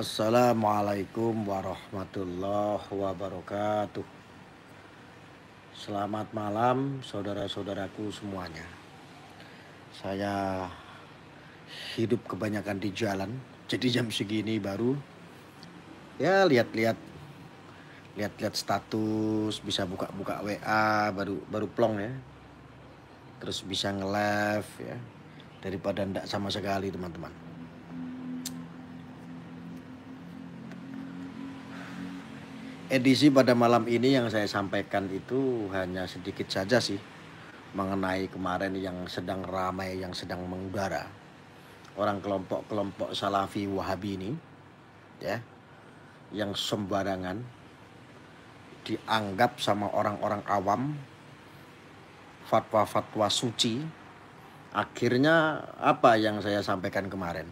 Assalamualaikum warahmatullahi wabarakatuh. Selamat malam saudara-saudaraku semuanya. Saya hidup kebanyakan di jalan, jadi jam segini baru ya lihat-lihat status, bisa buka-buka WA, baru plong ya. Terus bisa nge-live ya, daripada ndak sama sekali teman-teman. Edisi pada malam ini yang saya sampaikan itu hanya sedikit saja sih, mengenai kemarin yang sedang ramai, yang sedang mengudara. Orang kelompok-kelompok Salafi Wahabi ini ya, yang sembarangan dianggap sama orang-orang awam fatwa-fatwa suci. Akhirnya apa yang saya sampaikan kemarin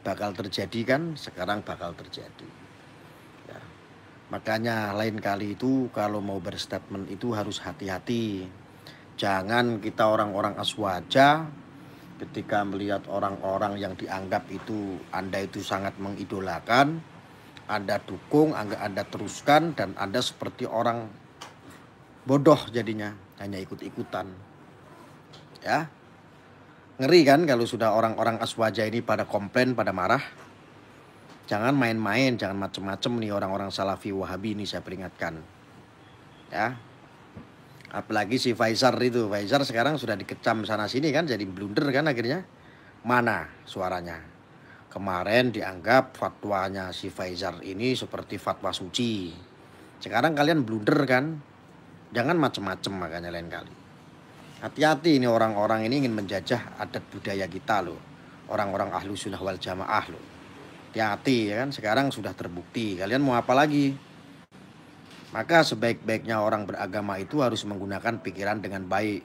bakal terjadi kan, sekarang bakal terjadi. Makanya lain kali itu kalau mau berstatement itu harus hati-hati. Jangan kita orang-orang aswaja ketika melihat orang-orang yang dianggap itu Anda itu sangat mengidolakan, Anda dukung, Anda teruskan, dan Anda seperti orang bodoh jadinya, hanya ikut-ikutan. Ya, ngeri kan kalau sudah orang-orang aswaja ini pada komplain, pada marah. Jangan main-main, jangan macem-macem nih orang-orang Salafi Wahabi ini, saya peringatkan. Ya. Apalagi si Faizar itu. Faizar sekarang sudah dikecam sana sini kan, jadi blunder kan akhirnya. Mana suaranya? Kemarin dianggap fatwanya si Faizar ini seperti fatwa suci. Sekarang kalian blunder kan? Jangan macem-macem makanya lain kali. Hati-hati ini orang-orang ini ingin menjajah adat budaya kita loh. Orang-orang ahlu sunnah wal jamaah loh. Hati-hati ya kan, sekarang sudah terbukti. Kalian mau apa lagi? Maka sebaik-baiknya orang beragama itu harus menggunakan pikiran dengan baik.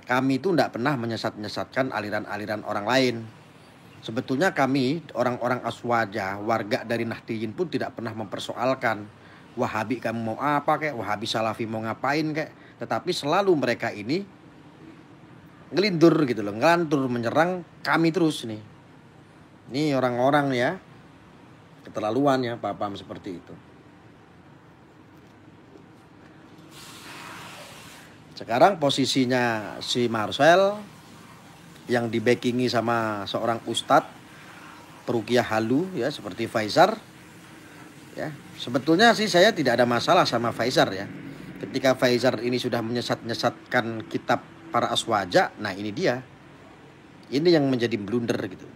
Kami itu tidak pernah menyesat-nyesatkan aliran-aliran orang lain. Sebetulnya kami orang-orang aswaja, warga dari Nahdiyin pun tidak pernah mempersoalkan Wahabi kamu mau apa kek, Wahabi Salafi mau ngapain kek. Tetapi selalu mereka ini ngelindur gitu loh, ngelantur menyerang kami terus nih. Ini orang-orang ya, keterlaluan ya, paham seperti itu. Sekarang posisinya si Marcel yang dibackingi sama seorang ustadz peruqyah halu ya, seperti Faizar ya. Sebetulnya sih saya tidak ada masalah sama Faizar ya. Ketika Faizar ini sudah menyesat-nyesatkan kitab para aswaja, nah ini dia. Ini yang menjadi blunder gitu.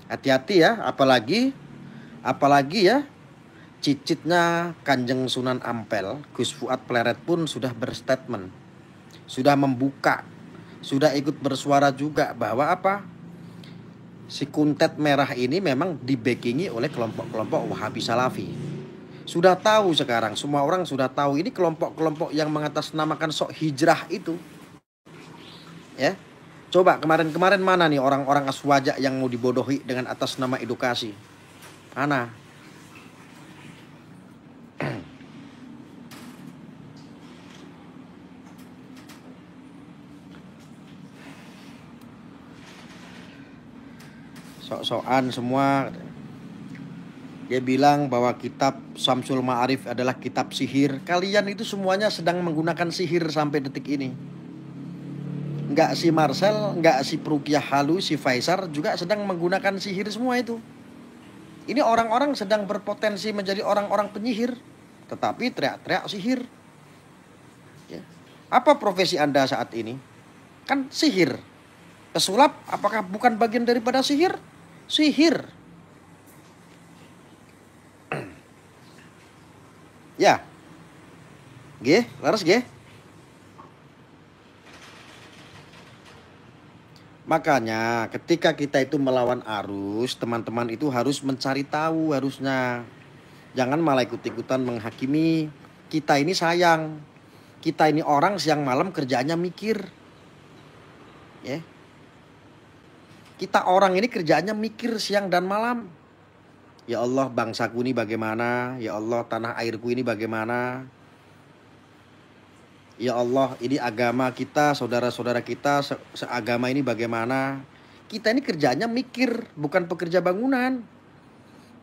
Hati-hati ya, apalagi ya, cicitnya Kanjeng Sunan Ampel, Gus Fuad Pleret pun sudah berstatement, sudah membuka, sudah ikut bersuara juga bahwa apa? Si kuntet merah ini memang dibackingi oleh kelompok-kelompok Wahabi Salafi. Sudah tahu sekarang, semua orang sudah tahu ini kelompok-kelompok yang mengatasnamakan sok hijrah itu. Ya. Coba kemarin-kemarin mana nih orang-orang aswaja yang mau dibodohi dengan atas nama edukasi? Mana? Sok-sokan semua. Dia bilang bahwa kitab Syamsul Ma'arif adalah kitab sihir. Kalian itu semuanya sedang menggunakan sihir sampai detik ini. Enggak si Marcel, enggak si peruqyah halu, si Faizar juga sedang menggunakan sihir semua itu. Ini orang-orang sedang berpotensi menjadi orang-orang penyihir, tetapi teriak-teriak sihir. Ya. Apa profesi Anda saat ini? Kan sihir. Pesulap apakah bukan bagian daripada sihir? Sihir. Ya. G, laras G. Makanya ketika kita itu melawan arus, teman-teman itu harus mencari tahu harusnya. Jangan malah ikut-ikutan menghakimi. Kita ini sayang. Kita ini orang siang malam kerjaannya mikir. Ya. Kita orang ini kerjaannya mikir siang dan malam. Ya Allah, bangsaku ini bagaimana? Ya Allah, tanah airku ini bagaimana? Ya Allah, ini agama kita, saudara-saudara kita seagama ini bagaimana? Kita ini kerjanya mikir, bukan pekerja bangunan.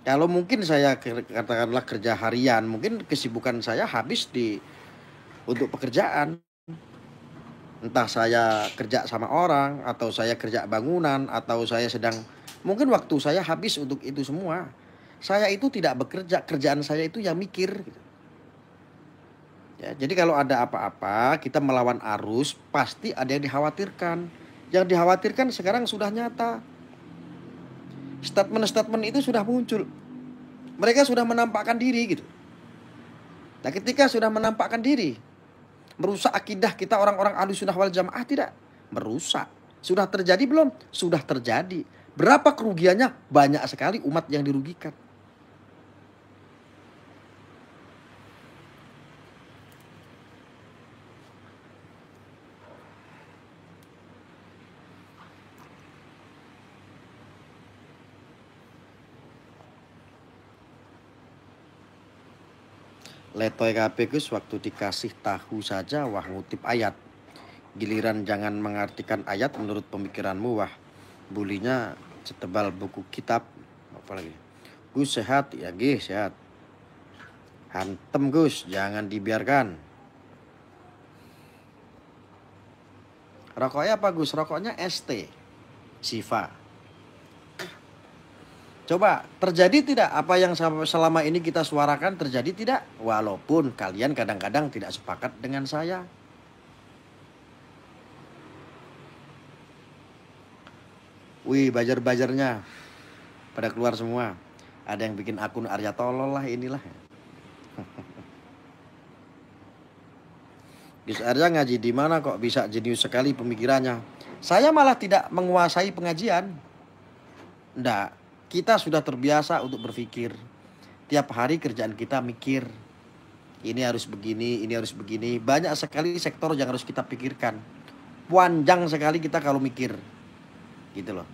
Kalau mungkin saya katakanlah kerja harian, mungkin kesibukan saya habis untuk pekerjaan. Entah saya kerja sama orang, atau saya kerja bangunan, atau saya sedang, mungkin waktu saya habis untuk itu semua. Saya itu tidak bekerja, kerjaan saya itu yang mikir. Ya, jadi kalau ada apa-apa, kita melawan arus, pasti ada yang dikhawatirkan. Yang dikhawatirkan sekarang sudah nyata. Statement-statement itu sudah muncul. Mereka sudah menampakkan diri gitu. Nah, ketika sudah menampakkan diri, merusak akidah kita orang-orang Ahlussunnah wal Jamaah tidak? Merusak. Sudah terjadi belum? Sudah terjadi. Berapa kerugiannya? Banyak sekali umat yang dirugikan. Letoy kabeh Gus, waktu dikasih tahu saja wah ngutip ayat. Giliran jangan mengartikan ayat menurut pemikiranmu, wah bulinya setebal buku kitab. Apalagi Gus sehat ya, Gus sehat. Hantem Gus, jangan dibiarkan. Rokoknya apa Gus? Rokoknya ST Siva. Coba terjadi tidak apa yang selama ini kita suarakan, terjadi tidak? Walaupun kalian kadang-kadang tidak sepakat dengan saya. Wih, bajar-bajarnya pada keluar semua. Ada yang bikin akun Arya tolol lah inilah. Gus Arya ngaji di mana kok bisa jenius sekali pemikirannya? Saya malah tidak menguasai pengajian. Nggak, kita sudah terbiasa untuk berpikir. Tiap hari kerjaan kita mikir. Ini harus begini, ini harus begini. Banyak sekali sektor yang harus kita pikirkan. Panjang sekali kita kalau mikir. Gitu loh.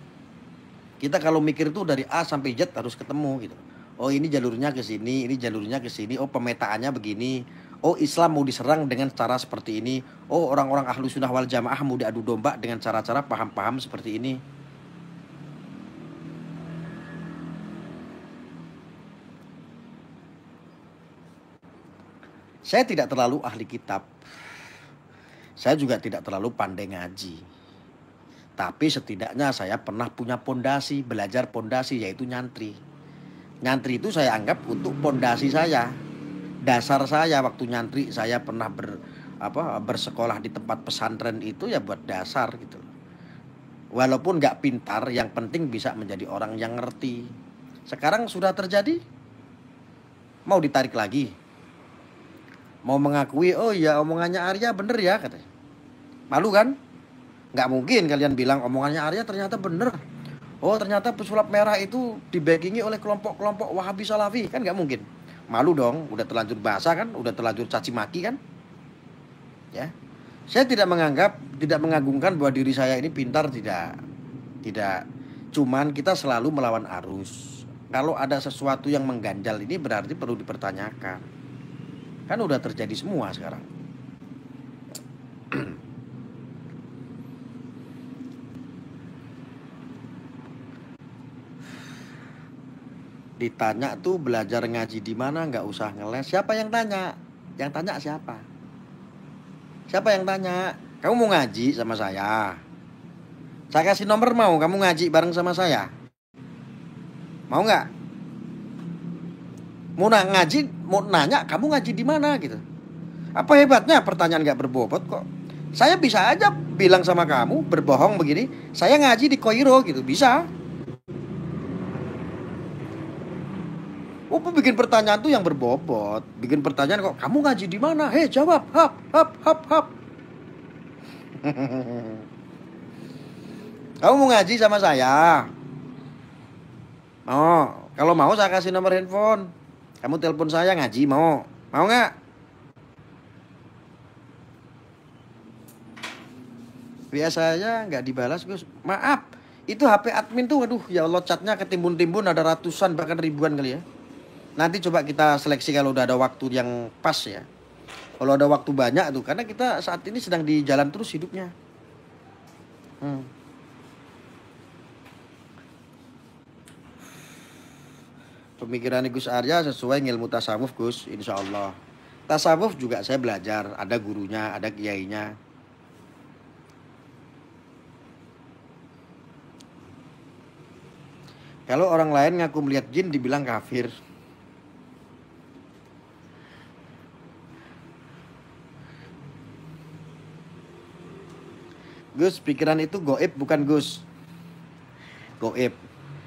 Kita kalau mikir itu dari A sampai Z harus ketemu gitu. Oh, ini jalurnya ke sini, ini jalurnya ke sini. Oh, pemetaannya begini. Oh, Islam mau diserang dengan cara seperti ini. Oh, orang-orang Ahlussunnah wal Jamaah mau diadu domba dengan cara-cara paham-paham seperti ini. Saya tidak terlalu ahli kitab. Saya juga tidak terlalu pandai ngaji. Tapi setidaknya saya pernah punya pondasi, belajar pondasi, yaitu nyantri. Nyantri itu saya anggap untuk pondasi saya. Dasar saya waktu nyantri, saya pernah bersekolah di tempat pesantren itu ya buat dasar gitu. Walaupun nggak pintar, yang penting bisa menjadi orang yang ngerti. Sekarang sudah terjadi, mau ditarik lagi. Mau mengakui, oh ya omongannya Arya bener ya katanya. Malu kan? Nggak mungkin kalian bilang omongannya Arya ternyata bener. Oh ternyata pesulap merah itu dibackingi oleh kelompok-kelompok Wahabi Salafi. Kan nggak mungkin. Malu dong, udah terlanjur bahasa kan, udah terlanjur caci maki kan. Ya, saya tidak mengagungkan bahwa diri saya ini pintar, tidak. Cuman kita selalu melawan arus. Kalau ada sesuatu yang mengganjal ini berarti perlu dipertanyakan. Kan udah terjadi semua sekarang. Ditanya tuh belajar ngaji di mana, nggak usah ngeles. Siapa yang tanya? Yang tanya siapa? Siapa yang tanya? Kamu mau ngaji sama saya? Saya kasih nomor, mau kamu ngaji bareng sama saya? Mau nggak? Mau ngaji, mau nanya kamu ngaji di mana gitu. Apa hebatnya pertanyaan nggak berbobot kok. Saya bisa aja bilang sama kamu berbohong begini, saya ngaji di Koiro gitu, bisa. Oh, bikin pertanyaan tuh yang berbobot. Bikin pertanyaan kok, kamu ngaji di mana? Hei, jawab. Hap, hap, hap, hap. Kamu mau ngaji sama saya? Oh, kalau mau saya kasih nomor handphone. Kamu telepon saya ngaji, mau? Mau nggak? Biasanya nggak dibalas, Gus. Maaf, itu HP admin tuh, aduh ya Allah, chatnya ketimbun-timbun, ada ratusan bahkan ribuan kali ya. Nanti coba kita seleksi kalau udah ada waktu yang pas ya. Kalau ada waktu banyak tuh, karena kita saat ini sedang di jalan terus hidupnya. Pemikiran Gus Arya sesuai ilmu tasawuf Gus, insya Allah. Tasawuf juga saya belajar, ada gurunya, ada kiainya. Kalau orang lain ngaku melihat jin dibilang kafir. Gus, pikiran itu goib bukan Gus. Goib.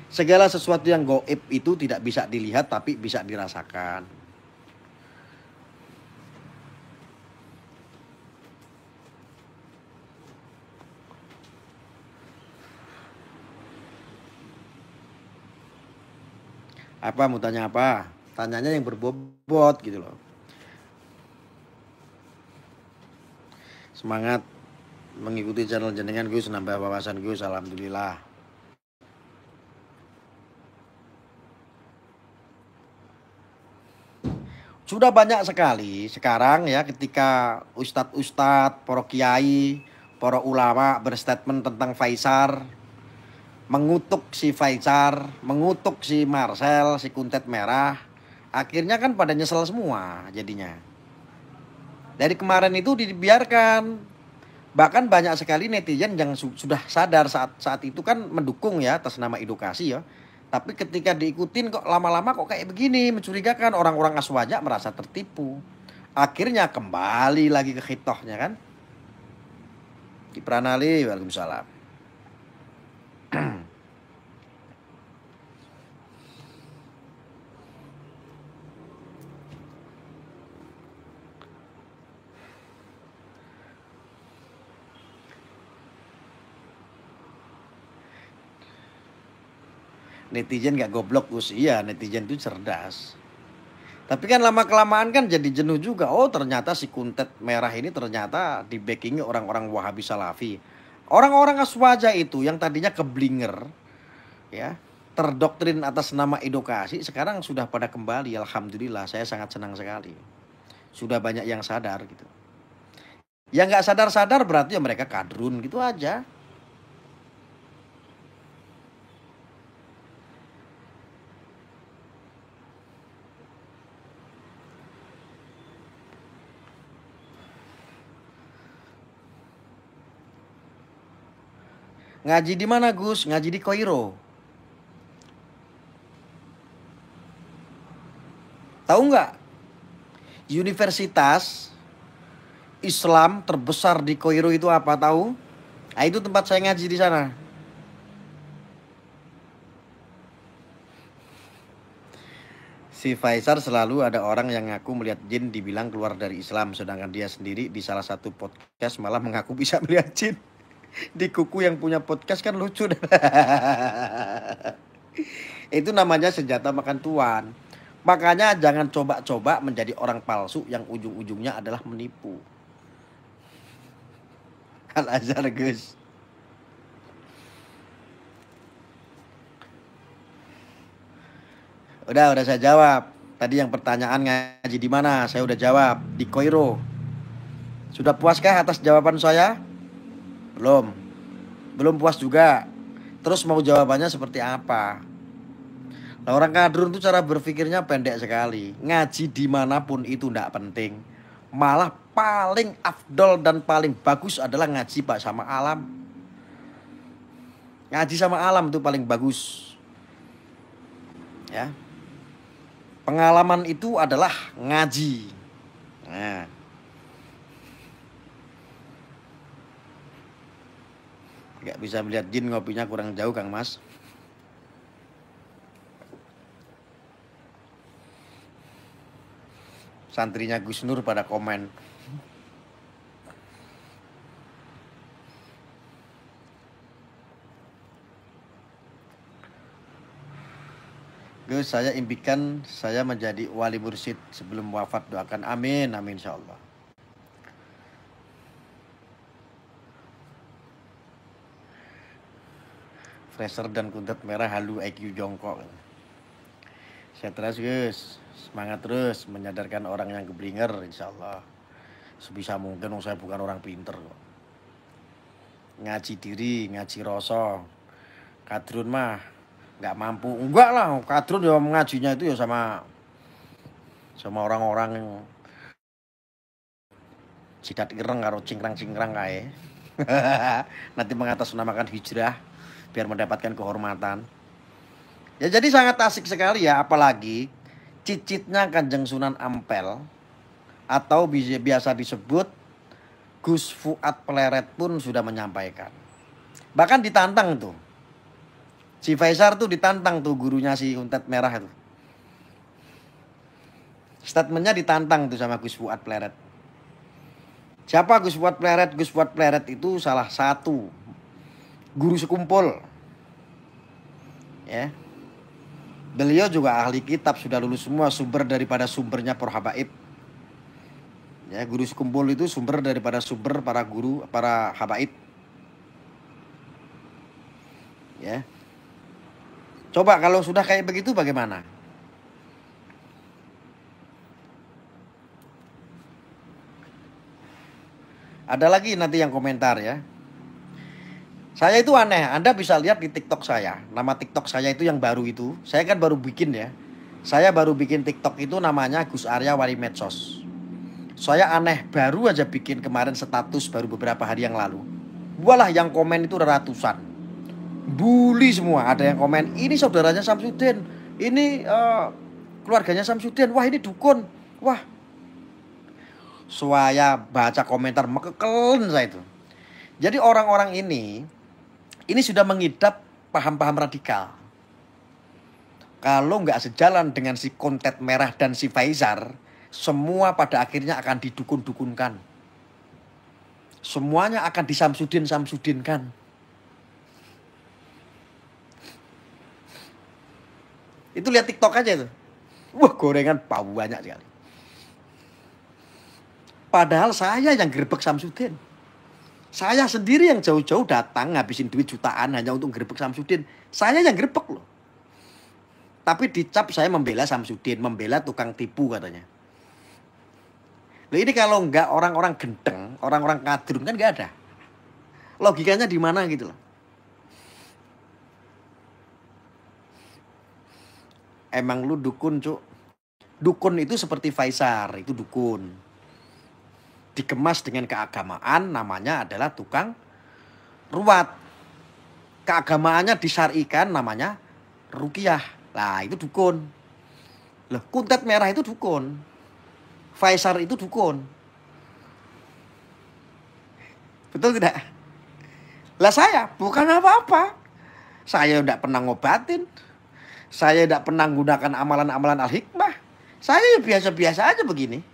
Segala sesuatu yang goib itu tidak bisa dilihat tapi bisa dirasakan. Apa mau tanya apa? Tanyanya yang berbobot gitu loh. Semangat mengikuti channel jenengan Gus, nambah wawasan Gus, alhamdulillah. Sudah banyak sekali sekarang ya ketika ustadz-ustadz, para kiai, para ulama berstatement tentang Faisal, mengutuk si Faisal, mengutuk si Marcel, si Kuntet Merah. Akhirnya kan pada nyesel semua jadinya. Dari kemarin itu dibiarkan. Bahkan banyak sekali netizen yang sudah sadar saat itu kan mendukung ya atas nama edukasi ya. Tapi ketika diikutin kok lama-lama kok kayak begini, mencurigakan, orang-orang aswaja merasa tertipu. Akhirnya kembali lagi ke khitohnya kan. Kipranali, waalaikumsalam. Netizen gak goblok Gus, iya netizen itu cerdas. Tapi kan lama-kelamaan kan jadi jenuh juga. Oh ternyata si Kuntet Merah ini ternyata di backingi orang-orang Wahabi Salafi. Orang-orang aswaja itu yang tadinya keblinger ya, terdoktrin atas nama edukasi, sekarang sudah pada kembali. Alhamdulillah, saya sangat senang sekali. Sudah banyak yang sadar gitu. Yang gak sadar-sadar berarti ya mereka kadrun gitu aja. Ngaji di mana Gus? Ngaji di Kairo. Tahu nggak? Universitas Islam terbesar di Kairo itu apa tahu? Nah, itu tempat saya ngaji di sana. Si Faisal selalu ada orang yang ngaku melihat jin dibilang keluar dari Islam, sedangkan dia sendiri di salah satu podcast malah mengaku bisa melihat jin. Di kuku yang punya podcast kan lucu. Itu namanya senjata makan tuan. Makanya jangan coba-coba menjadi orang palsu yang ujung-ujungnya adalah menipu. Al-Azhar Gus. Udah saya jawab. Tadi yang pertanyaan ngaji di mana? Saya udah jawab, di Kairo. Sudah puaskah atas jawaban saya? Belum puas juga. Terus mau jawabannya seperti apa? Nah, orang kadrun itu cara berpikirnya pendek sekali. Ngaji dimanapun itu tidak penting. Malah paling afdol dan paling bagus adalah ngaji Pak sama alam. Ngaji sama alam itu paling bagus. Ya. Pengalaman itu adalah ngaji. Nah. Gak bisa melihat jin, ngopinya kurang jauh Kang Mas. Santrinya Gus Nur pada komen. Gus, saya impikan saya menjadi wali mursyid sebelum wafat, doakan amin, amin insyaallah. Fraser dan Kuntet Merah halu IQ jongkok. Saya terus Gus, semangat terus menyadarkan orang yang keblinger insyaallah. Sebisa mungkin saya bukan orang pinter kok. Ngaji diri, ngaji rasa. Kadrun mah nggak mampu. Enggak lah, kadrun ya mengajinya itu ya sama orang-orang yang jidat ireng karo cingkrang-cingkrang kae. Nanti mengatasnamakan hijrah biar mendapatkan kehormatan. Ya jadi sangat asik sekali ya, apalagi cicitnya Kanjeng Sunan Ampel atau biasa disebut Gus Fuad Pleret pun sudah menyampaikan. Bahkan ditantang tuh. Si Faisar tuh ditantang tuh gurunya si Untet Merah itu. Statementnya ditantang tuh sama Gus Fuad Pleret. Siapa Gus Fuad Pleret? Gus Fuad Pleret itu salah satu guru sekumpul. Ya. Beliau juga ahli kitab, sudah lulus semua, sumber daripada sumbernya Por Habaib. Ya, guru sekumpul itu sumber daripada sumber para guru, para habaib. Ya. Coba kalau sudah kayak begitu bagaimana? Ada lagi nanti yang komentar ya. Saya itu aneh, Anda bisa lihat di TikTok saya. Nama TikTok saya itu yang baru itu. Saya kan baru bikin ya. Saya baru bikin TikTok itu namanya Gus Arya Wali Medsos. Saya aneh, baru aja bikin kemarin status baru beberapa hari yang lalu. Walah yang komen itu ratusan. Bully semua. Ada yang komen, ini saudaranya Samsudin. Ini keluarganya Samsudin. Wah ini dukun. Wah. Saya baca komentar mekekelen saya itu. Jadi orang-orang ini sudah mengidap paham-paham radikal. Kalau nggak sejalan dengan si Kontet Merah dan si Faisar, semua pada akhirnya akan didukun-dukunkan. Semuanya akan disamsudin-samsudinkan. Itu lihat TikTok aja tuh. Wah gorengan banyak sekali. Padahal saya yang gerbek Samsudin. Saya sendiri yang jauh-jauh datang ngabisin duit jutaan hanya untuk gerbek Samsudin. Saya yang gerbek loh. Tapi dicap saya membela Samsudin, membela tukang tipu katanya. Loh ini kalau enggak orang-orang gendeng, orang-orang kadrun kan enggak ada. Logikanya di mana gitu loh. Emang lu dukun, Cuk. Dukun itu seperti Faisar, itu dukun. Dikemas dengan keagamaan, namanya adalah tukang ruwat. Keagamaannya disyarikan, namanya ruqyah. Lah itu dukun. Loh, Kuntet Merah itu dukun. Faisar itu dukun. Betul tidak? Lah saya bukan apa-apa. Saya tidak pernah ngobatin. Saya tidak pernah menggunakan amalan-amalan al-hikmah. Saya biasa-biasa aja begini.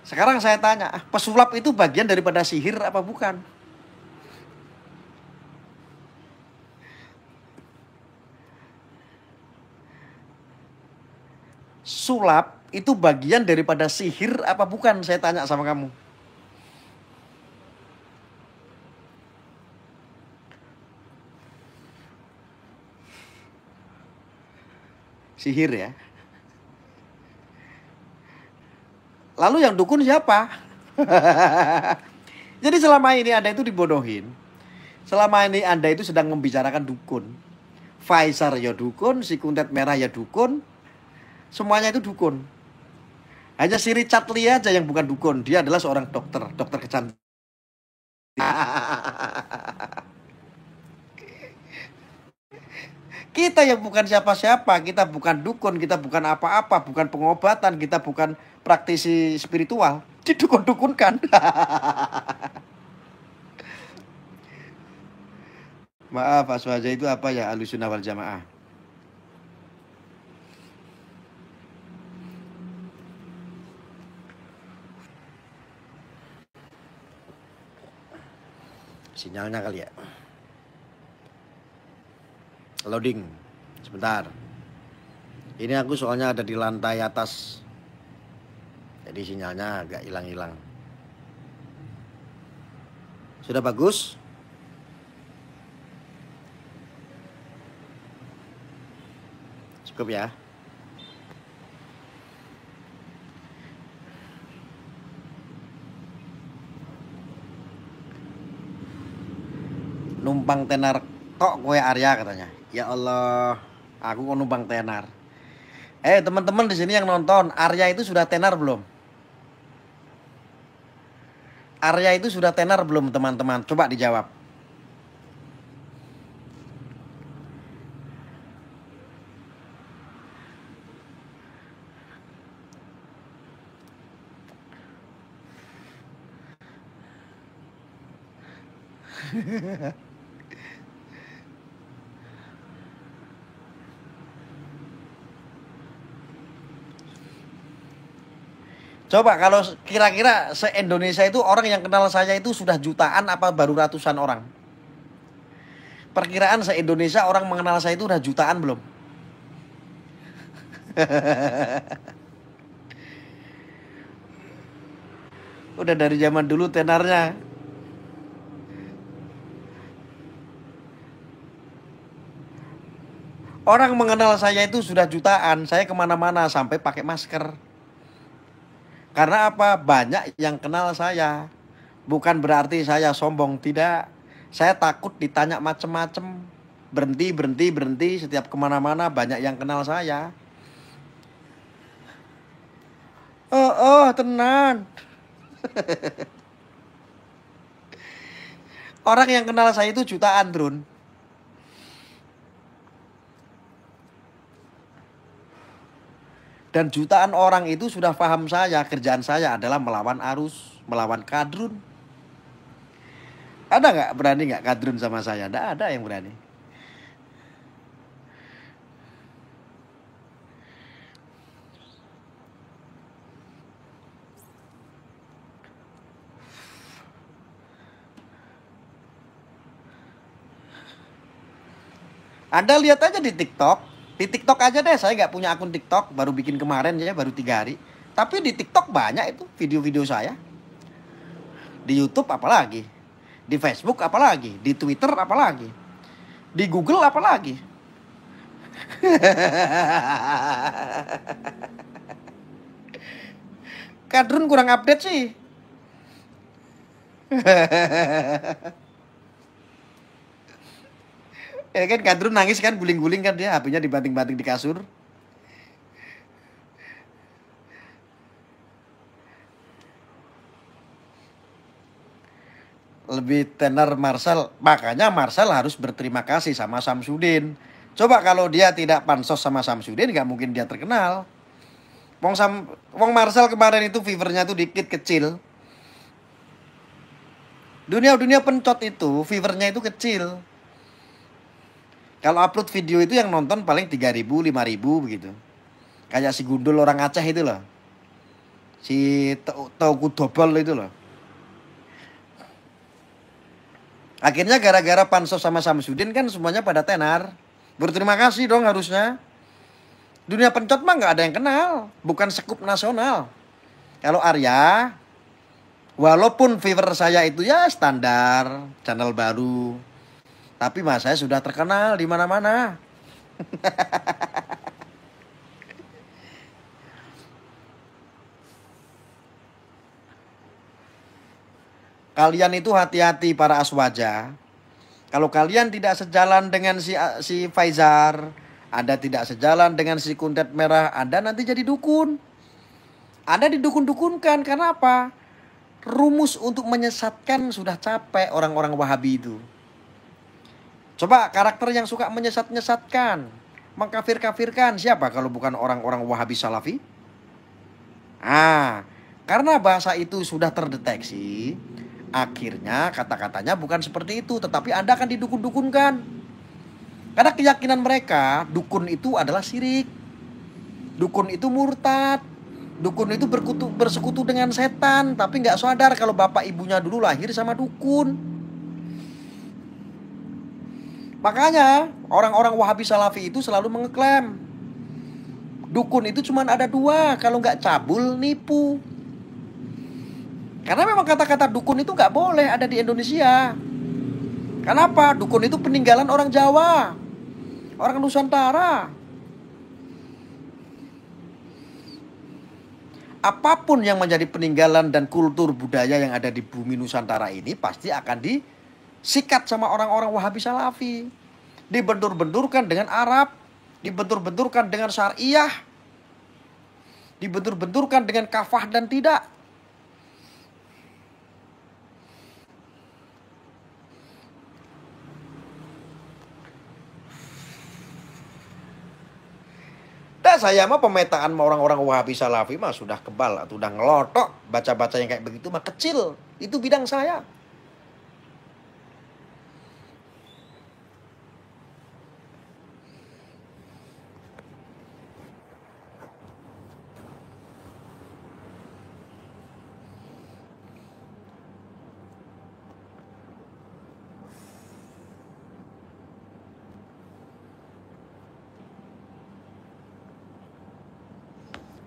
Sekarang saya tanya, pesulap itu bagian daripada sihir apa bukan? Sulap itu bagian daripada sihir apa bukan? Saya tanya sama kamu. Sihir ya. Lalu yang dukun siapa? Jadi selama ini Anda itu dibodohin. Selama ini Anda itu sedang membicarakan dukun. Faisar ya dukun, si Kuntet Merah ya dukun. Semuanya itu dukun. Hanya si Richard Lee aja yang bukan dukun. Dia adalah seorang dokter kecantikan. Kita yang bukan siapa-siapa, kita bukan dukun, kita bukan apa-apa, bukan pengobatan, kita bukan praktisi spiritual, didukun-dukunkan. Maaf, Pak Suhaja itu apa ya? Ahlussunnah wal Jamaah. Sinyalnya kali ya. Loading. Sebentar. Ini aku soalnya ada di lantai atas. Jadi sinyalnya agak hilang-hilang. Sudah bagus? Cukup ya. Numpang tenar kok kowe Arya katanya. Ya Allah, aku kok numpang tenar. Teman-teman di sini yang nonton, Arya itu sudah tenar belum? Arya itu sudah tenar belum teman-teman? Coba dijawab. Coba kalau kira-kira se-Indonesia itu orang yang kenal saya itu sudah jutaan apa baru ratusan orang? Perkiraan se-Indonesia orang mengenal saya itu udah jutaan belum? Udah dari zaman dulu tenarnya. Orang mengenal saya itu sudah jutaan. Saya kemana-mana sampai pakai masker. Karena apa? Banyak yang kenal saya. Bukan berarti saya sombong, tidak. Saya takut ditanya macem-macem. Berhenti. Setiap kemana-mana banyak yang kenal saya. Oh, tenan. Orang yang kenal saya itu jutaan, Drun. Dan jutaan orang itu sudah paham saya. Kerjaan saya adalah melawan arus, melawan kadrun. Ada nggak berani nggak kadrun sama saya? Nggak ada yang berani. Anda lihat aja di TikTok. Di TikTok aja deh, saya nggak punya akun TikTok. Baru bikin kemarin ya, baru 3 hari. Tapi di TikTok banyak itu video-video saya. Di YouTube apalagi. Di Facebook apalagi. Di Twitter apalagi. Di Google apalagi. Kadrun kurang update sih. Ya kan Kadrun nangis kan, guling-guling kan dia, HP-nya dibanting-banting di kasur. Lebih tenar Marcel. Makanya Marcel harus berterima kasih sama Samsudin. Coba kalau dia tidak pansos sama Samsudin, nggak mungkin dia terkenal. Wong Marcel kemarin itu fevernya tuh dikit kecil. Dunia pencot itu fevernya itu kecil. Kalau upload video itu yang nonton paling 3.000, 5.000 begitu. Kayak si Gundul orang Aceh itu loh. Si Tauku Dobol itu loh. Akhirnya gara-gara pansos sama Samsudin kan semuanya pada tenar. Berterima kasih dong harusnya. Dunia pencot mah nggak ada yang kenal. Bukan sekup nasional. Kalau Arya, walaupun viewer saya itu ya standar, channel baru. Tapi mas saya sudah terkenal di mana-mana. Kalian itu hati-hati para aswaja. Kalau kalian tidak sejalan dengan si Faizar, Anda tidak sejalan dengan si Kuntet Merah, Anda nanti jadi dukun. Anda didukun-dukunkan. Karena apa? Rumus untuk menyesatkan sudah capek orang-orang Wahabi itu. Coba karakter yang suka menyesat-nyesatkan, mengkafir-kafirkan, siapa kalau bukan orang-orang Wahabi Salafi? Karena bahasa itu sudah terdeteksi, akhirnya kata-katanya bukan seperti itu, tetapi Anda akan didukun-dukunkan. Karena keyakinan mereka, dukun itu adalah syirik. Dukun itu murtad. Dukun itu bersekutu dengan setan, tapi nggak sadar kalau bapak ibunya dulu lahir sama dukun. Makanya orang-orang Wahabi Salafi itu selalu mengeklaim dukun itu cuma ada 2, kalau nggak cabul nipu. Karena memang kata-kata dukun itu nggak boleh ada di Indonesia. Kenapa? Dukun itu peninggalan orang Jawa, orang Nusantara. Apapun yang menjadi peninggalan dan kultur budaya yang ada di bumi Nusantara ini pasti akan sikat sama orang-orang Wahabi Salafi. Dibentur-benturkan dengan Arab, dibentur-benturkan dengan syariah, dibentur-benturkan dengan kafah dan tidak. Saya mah pemetaan orang-orang Wahabi Salafi mah sudah kebal, sudah ngelotok. Baca-baca yang kayak begitu mah kecil. Itu bidang saya.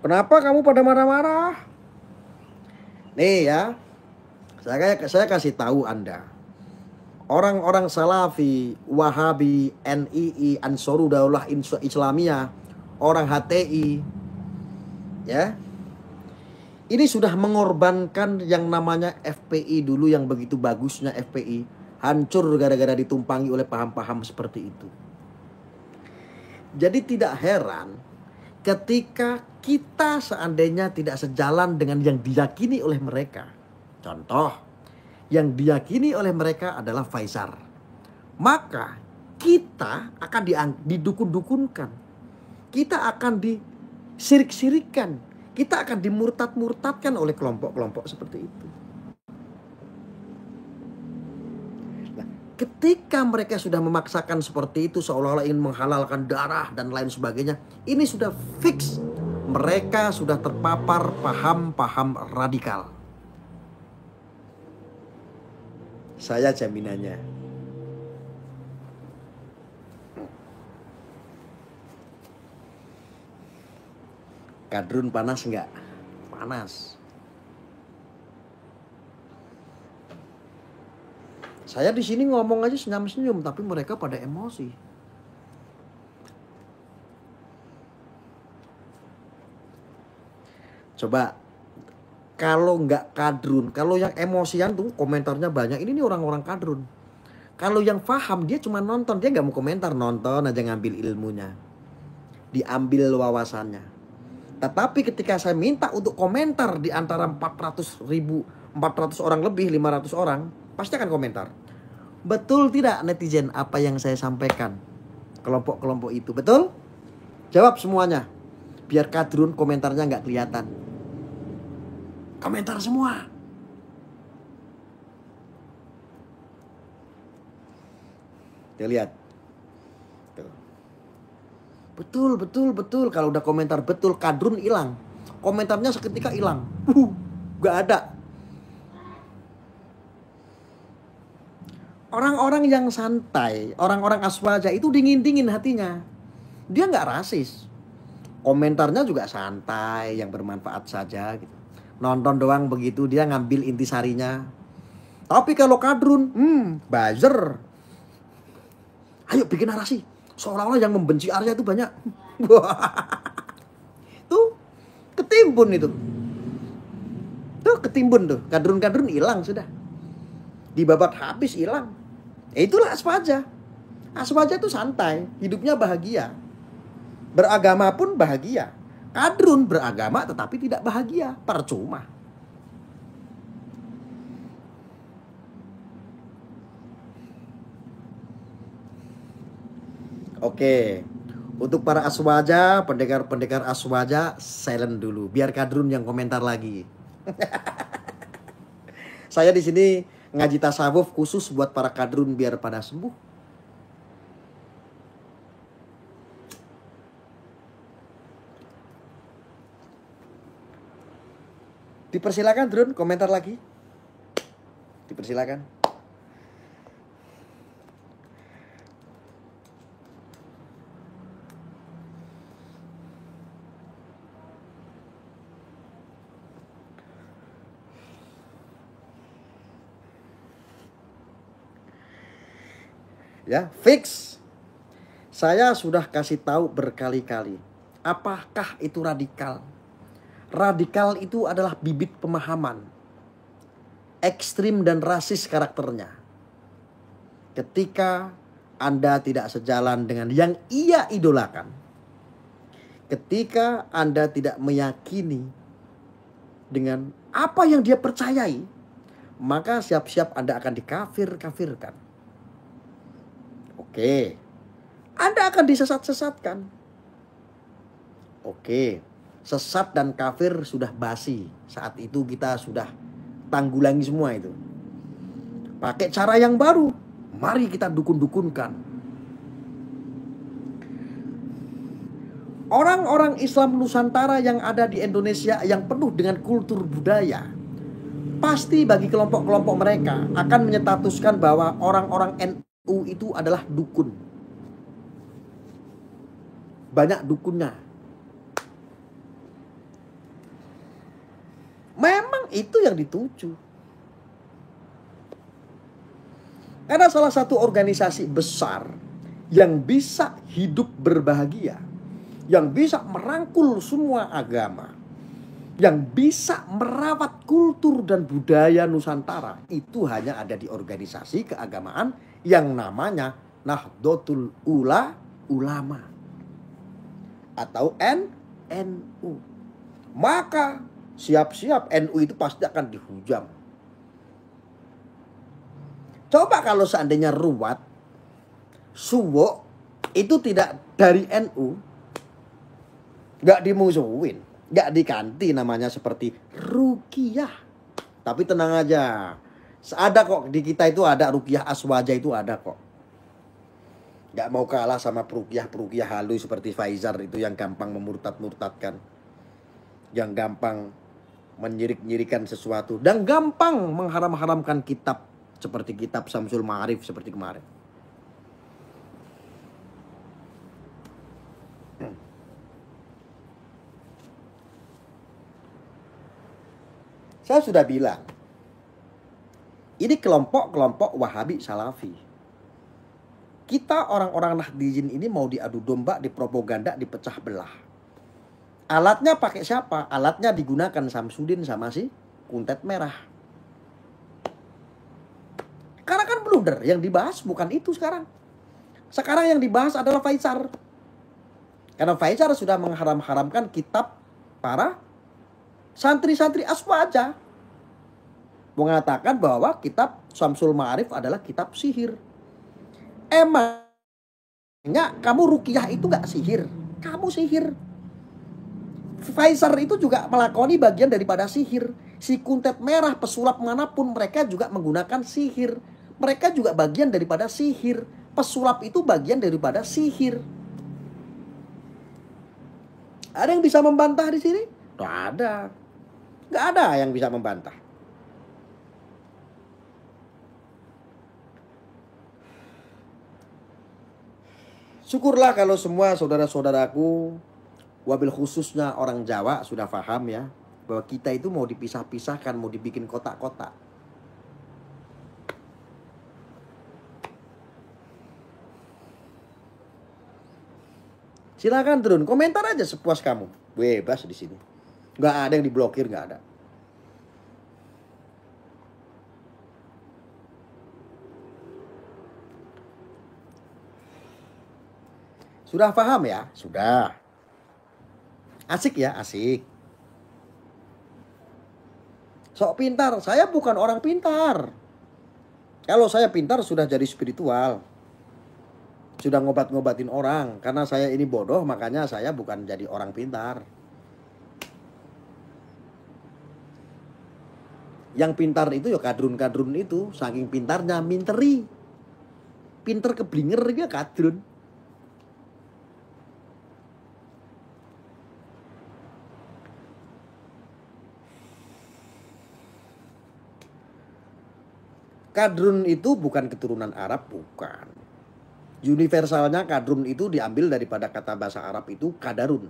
Kenapa kamu pada marah-marah? Nih ya, saya kasih tahu Anda. Orang-orang Salafi, Wahabi, NII, Ansarud Daulah Islamiyah, orang HTI, ya, ini sudah mengorbankan yang namanya FPI dulu, yang begitu bagusnya FPI hancur gara-gara ditumpangi oleh paham-paham seperti itu. Jadi tidak heran ketika kita seandainya tidak sejalan dengan yang diyakini oleh mereka. Contoh, yang diyakini oleh mereka adalah Faisar. Maka kita akan didukun-dukunkan. Kita akan disirik-sirikan. Kita akan dimurtad-murtadkan oleh kelompok-kelompok seperti itu. Nah, ketika mereka sudah memaksakan seperti itu, seolah-olah ingin menghalalkan darah dan lain sebagainya, ini sudah fix. Mereka sudah terpapar paham-paham radikal. Saya jaminannya. Kadrun panas enggak? Panas. Saya di sini ngomong aja senyum-senyum, tapi mereka pada emosi. Coba kalau nggak kadrun, kalau yang emosian tuh komentarnya banyak. Ini nih orang-orang kadrun. Kalau yang paham dia cuma nonton, dia nggak mau komentar, nonton aja ngambil ilmunya, diambil wawasannya. Tetapi ketika saya minta untuk komentar di antara 400 orang lebih, 500 orang, pasti akan komentar. Betul tidak netizen apa yang saya sampaikan? Kelompok-kelompok itu, betul? Jawab semuanya. Biar kadrun komentarnya nggak kelihatan. Komentar semua. Kita lihat. Betul. Kalau udah komentar betul, kadrun hilang. Komentarnya seketika hilang. Gak ada. Orang-orang yang santai, orang-orang aswaja itu dingin-dingin hatinya. Dia gak rasis. Komentarnya juga santai, yang bermanfaat saja gitu. Nonton doang begitu, dia ngambil intisarinya. Tapi kalau kadrun, buzzer. Ayo bikin narasi. Seolah-olah yang membenci Arya itu banyak. Tuh, ketimbun itu. Tuh, ketimbun tuh. Kadrun-kadrun hilang sudah. Dibabat habis hilang. Itulah aswaja. Aswaja itu santai, hidupnya bahagia. Beragama pun bahagia. Kadrun beragama tetapi tidak bahagia, percuma. Oke. Untuk para aswaja, pendekar-pendekar aswaja, silent dulu. Biar kadrun yang komentar lagi. Saya di sini ngaji tasawuf khusus buat para kadrun biar pada sembuh. Dipersilakan Drun, komentar lagi. Dipersilakan. Ya, fix. Saya sudah kasih tahu berkali-kali. Apakah itu radikal? Radikal itu adalah bibit pemahaman. Ekstrim dan rasis karakternya. ketika Anda tidak sejalan dengan yang ia idolakan, ketika Anda tidak meyakini dengan apa yang dia percayai, maka siap-siap Anda akan dikafir-kafirkan. Oke, Anda akan disesat-sesatkan. Oke, sesat dan kafir sudah basi. Saat itu kita sudah tanggulangi semua itu. Pakai cara yang baru. Mari kita dukun-dukunkan. Orang-orang Islam Nusantara yang ada di Indonesia yang penuh dengan kultur budaya, pasti bagi kelompok-kelompok mereka akan menyetatuskan bahwa orang-orang NU itu adalah dukun. Banyak dukunnya. Memang itu yang dituju. Karena salah satu organisasi besar yang bisa hidup berbahagia, yang bisa merangkul semua agama, yang bisa merawat kultur dan budaya Nusantara, itu hanya ada di organisasi keagamaan yang namanya Nahdlatul Ulama atau NU. Maka siap-siap NU itu pasti akan dihujam. Coba kalau seandainya Ruwat, Suwo itu tidak dari NU, gak dimusuhin, gak diganti namanya seperti Ruqyah. Tapi tenang aja, ada kok di kita itu ada Ruqyah Aswaja itu ada kok. Gak mau kalah sama peruqyah halus seperti Faizar itu yang gampang memurtad-murtadkan, yang gampang menyirik-nyirikan sesuatu, dan gampang mengharam-haramkan kitab seperti kitab Syamsul Ma'arif seperti kemarin. Saya sudah bilang, ini kelompok-kelompok Wahabi Salafi. Kita orang-orang Nahdliyin ini mau diadu domba, dipropaganda, dipecah belah. Alatnya pakai siapa? Alatnya digunakan Samsudin sama si Kuntet Merah. Karena kan blunder, yang dibahas bukan itu sekarang. Sekarang yang dibahas adalah Faizar. Karena Faizar sudah mengharam-haramkan kitab para santri-santri Aswaja. Mengatakan bahwa kitab Syamsul Ma'arif adalah kitab sihir. Emangnya kamu Ruqyah itu gak sihir? Kamu sihir. Faizar itu juga melakoni bagian daripada sihir. Si Kuntet Merah, pesulap manapun, mereka juga menggunakan sihir. Mereka juga bagian daripada sihir. Pesulap itu bagian daripada sihir. Ada yang bisa membantah di sini? Tidak ada. Nggak ada yang bisa membantah. Syukurlah kalau semua saudara-saudaraku, wabil khususnya orang Jawa, sudah paham ya, bahwa kita itu mau dipisah-pisahkan, mau dibikin kotak-kotak. Silakan turun, komentar aja sepuas kamu. Bebas di sini. Nggak ada yang diblokir, nggak ada. Sudah paham ya? Sudah. Asik ya, asik. Sok pintar, saya bukan orang pintar. Kalau saya pintar sudah jadi spiritual. Sudah ngobat-ngobatin orang. Karena saya ini bodoh, makanya saya bukan jadi orang pintar. Yang pintar itu ya kadrun-kadrun itu. Saking pintarnya minteri. Pinter keblinger dia kadrun. Kadrun itu bukan keturunan Arab, bukan. Universalnya kadrun itu diambil daripada kata bahasa Arab itu kadarun,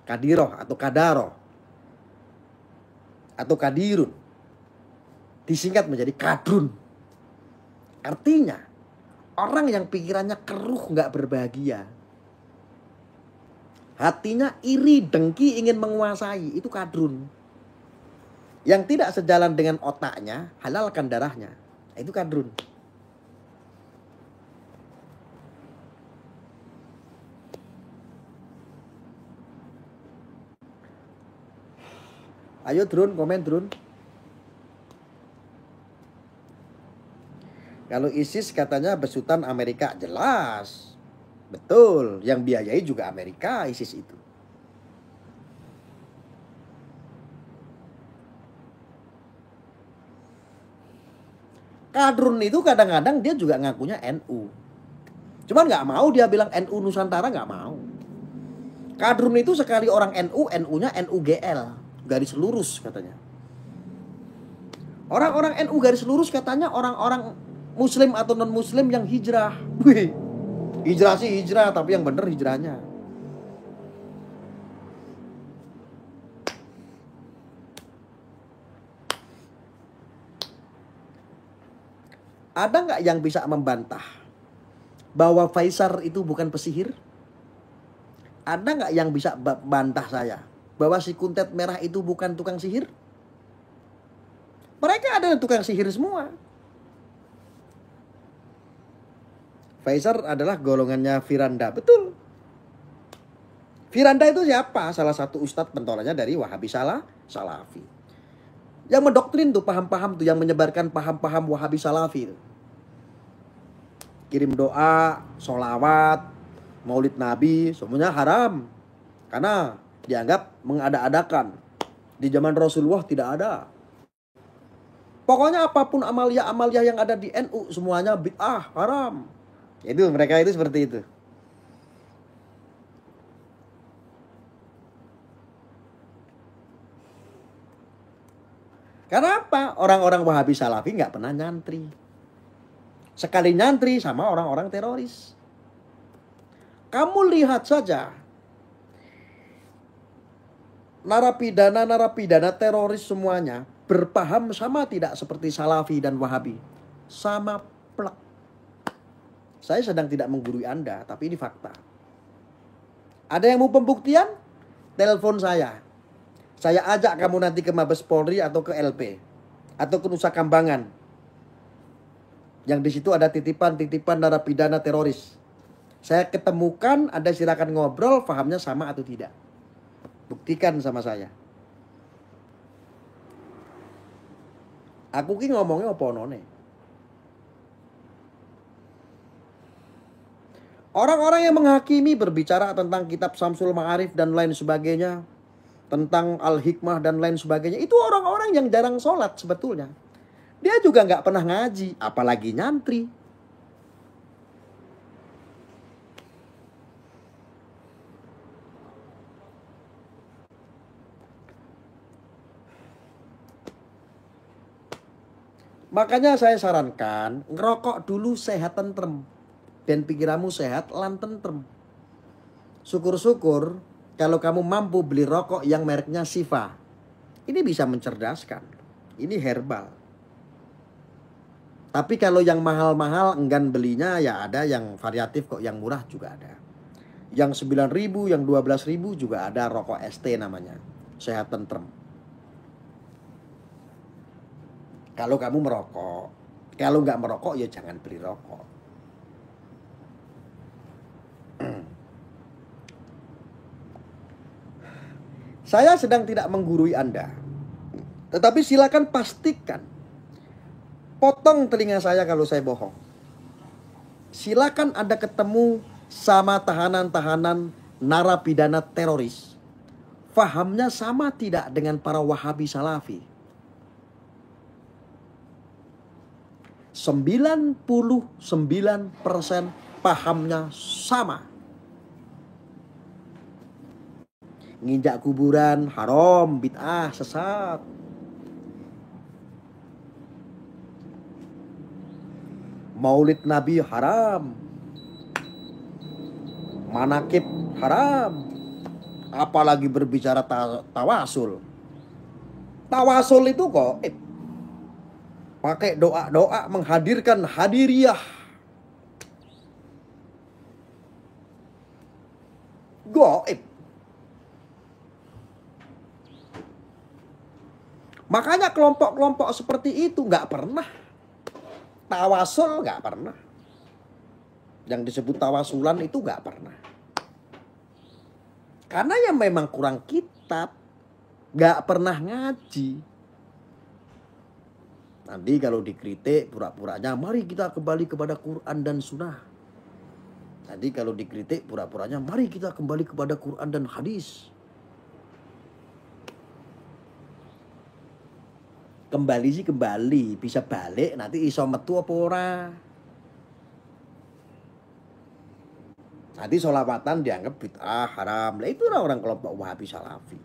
kadiroh atau kadaro, atau kadirun, disingkat menjadi kadrun. Artinya orang yang pikirannya keruh, nggak berbahagia, hatinya iri, dengki, ingin menguasai, itu kadrun. Yang tidak sejalan dengan otaknya, halalkan darahnya, itu kadrun. Ayo Drun, komen Drun. Kalau ISIS katanya besutan Amerika, jelas. Betul, yang biayai juga Amerika ISIS itu. Kadrun itu kadang-kadang dia juga ngakunya NU. Cuman nggak mau dia bilang NU Nusantara, nggak mau. Kadrun itu sekali orang NU, NU-nya NUGL, garis lurus katanya. Orang-orang NU garis lurus katanya orang-orang Muslim atau non-Muslim yang hijrah. Wih, hijrah sih hijrah, tapi yang bener hijrahnya. Ada nggak yang bisa membantah bahwa Faisal itu bukan pesihir? Ada nggak yang bisa bantah saya bahwa si Kuntet Merah itu bukan tukang sihir? Mereka adalah tukang sihir semua. Faisal adalah golongannya Firanda, betul. Firanda itu siapa? Salah satu ustadz pentolannya dari Wahabi Salafi. Yang mendoktrin tuh paham-paham tuh, yang menyebarkan paham-paham Wahabi Salafi tuh. Kirim doa, sholawat, maulid Nabi, semuanya haram. Karena dianggap mengada-adakan. Di zaman Rasulullah tidak ada. Pokoknya apapun amalia-amalia yang ada di NU semuanya bid'ah, haram. Itu mereka itu seperti itu. Karena apa? Orang-orang Wahabi Salafi nggak pernah nyantri. Sekali nyantri sama orang-orang teroris. Kamu lihat saja narapidana teroris semuanya berpaham sama tidak seperti Salafi dan Wahabi? Sama plek. Saya sedang tidak menggurui Anda, tapi ini fakta. Ada yang mau pembuktian? Telepon saya. Saya ajak kamu nanti ke Mabes Polri atau ke LP. Atau ke Nusa Kambangan. Yang di situ ada titipan-titipan narapidana teroris. Saya ketemukan, Anda silakan ngobrol, pahamnya sama atau tidak. Buktikan sama saya. Aku ki ngomongnya apa none? Orang-orang yang menghakimi berbicara tentang kitab Samsul Ma'arif dan lain sebagainya. Tentang Al-Hikmah dan lain sebagainya. Itu orang-orang yang jarang sholat sebetulnya. Dia juga nggak pernah ngaji. Apalagi nyantri. Makanya saya sarankan. Ngerokok dulu sehat tentrem. Dan pikiranmu sehat, lan tentrem. Syukur-syukur kalau kamu mampu beli rokok yang mereknya Siva. Ini bisa mencerdaskan. Ini herbal. Tapi kalau yang mahal-mahal enggan belinya, ya ada yang variatif kok, yang murah juga ada. Yang 9.000, yang 12.000 juga ada rokok ST namanya. Sehat tentrem. Kalau kamu merokok. Kalau nggak merokok ya jangan beli rokok. Saya sedang tidak menggurui Anda. Tetapi silakan pastikan. Potong telinga saya kalau saya bohong. Silakan Anda ketemu sama tahanan-tahanan narapidana teroris. Fahamnya sama tidak dengan para Wahabi Salafi? 99% pahamnya sama. Nginjak kuburan haram, bid'ah, sesat. Maulid Nabi haram. Manakib haram. Apalagi berbicara tawasul. Tawasul itu kok pakai doa-doa menghadirkan hadiriyah. Goib. Makanya kelompok-kelompok seperti itu nggak pernah. Tawasul nggak pernah. Yang disebut tawasulan itu nggak pernah. Karena ya memang kurang kitab. nggak pernah ngaji. Nanti kalau dikritik pura-puranya mari kita kembali kepada Quran dan Sunnah. Nanti kalau dikritik pura-puranya mari kita kembali kepada Quran dan hadis. Kembali sih kembali, bisa balik nanti iso metu apa ora. Nanti sholawatan dianggap bid'ah haram. Lah itu orang kelompok Wahabi Salafi.